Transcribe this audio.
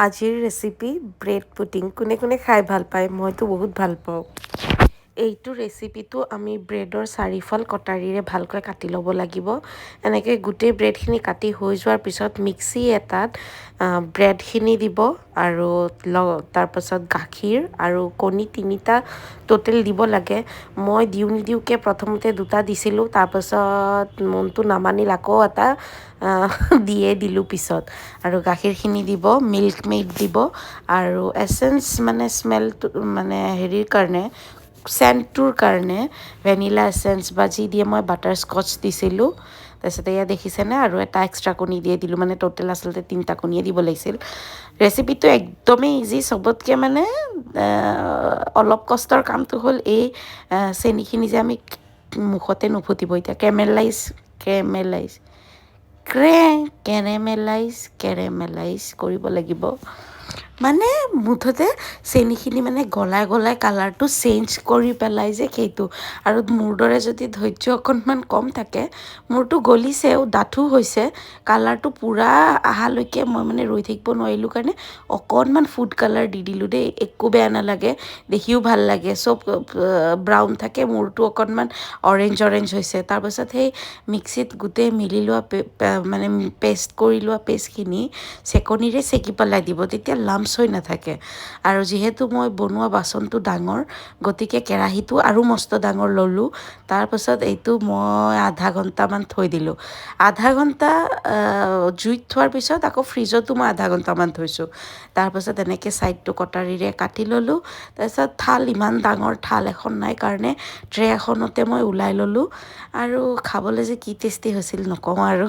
আজিৰ recipe bread pudding কোনে কোনে খাই ভাল পায় মইতো বহুত ভাল পাওঁ এইটো ৰেচিপিটো আমি ব্ৰেডৰ চাৰিফাল কটাৰীৰে ভালকৈ কাটি ল'ব লাগিব এনেকৈ গোটেই ব্ৰেডখিনি কাটি হৈ যোৱাৰ পিছত মিক্সি এটাত ব্ৰেডখিনি দিব আৰু তাৰপাছত গাখীৰ আৰু কণী তিনিটা টোটেল দিব লাগে মই দিওঁ নিদিওঁকৈ প্ৰথমতে দুটা দিছিলোঁ তাৰপাছত মনটো নামানিল আকৌ এটা দিয়ে দিলোঁ পিছত আৰু গাখীৰখিনি দিব মিল্ক মেইড দিব আৰু এচেঞ্চ মানে স্মেলটো মানে হেৰিৰ কাৰণে চেণ্টটোৰ কাৰণে ভেনিলা এচেঞ্চ বা যি দিয়ে মই বাটাৰ স্কচ দিছিলোঁ তাৰপিছতে এয়া দেখিছেনে আৰু এটা এক্সট্ৰা কণী দিয়ে দিলোঁ মানে টোটেল আচলতে 3টা কণীয়ে দিব লাগিছিল ৰেচিপিটো একদমেই ইজি চবতকৈ মানে অলপ কষ্টৰ কামটো হ'ল এই চেনিখিনি যে আমি মুখতে নুফুটিব এতিয়া কেৰেমেলাইজ কৰিব লাগিব মানে মুঠতে চেনিখিনি মানে গলাই গলাই কালাৰটো চেঞ্জ কৰি পেলাই যে সেইটো আৰু মোৰ দৰে যদি ধৈৰ্য অকণমান কম থাকে মোৰতো গলিছেও ডাঠো হৈছে কালাৰটো পূৰা অহালৈকে মই মানে ৰৈ থাকিব নোৱাৰিলোঁ কাৰণে অকণমান ফুড কালাৰ দি দিলোঁ দেই একো বেয়া নালাগে দেখিও ভাল লাগে চব ব্ৰাউন থাকে মোৰটো অকণমান অৰেঞ্জ হৈছে তাৰপাছত সেই মিক্সিত গোটেই মিলি লোৱা মানে পেষ্ট কৰি লোৱা পেষ্টখিনি চেকনিৰে চেকি পেলাই দিব তেতিয়া লাম্পছ হৈ নাথাকে আৰু যিহেতু মই বনোৱা বাচনটো ডাঙৰ গতিকে কেৰাহীটো আৰু মস্ত ডাঙৰ ল'লোঁ তাৰপাছত এইটো মই আধা ঘণ্টামান থৈ দিলোঁ আধা ঘণ্টা জুইত থোৱাৰ পিছত আকৌ ফ্ৰিজতো মই আধা ঘণ্টামান থৈছোঁ তাৰপাছত এনেকৈ ছাইডটো কটাৰীৰে কাটি ল'লোঁ তাৰপিছত থাল ইমান ডাঙৰ থাল এখন নাই কাৰণে ট্ৰে এখনতে মই ওলাই ল'লোঁ আৰু খাবলৈ যে কি টেষ্টি হৈছিল নকওঁ আৰু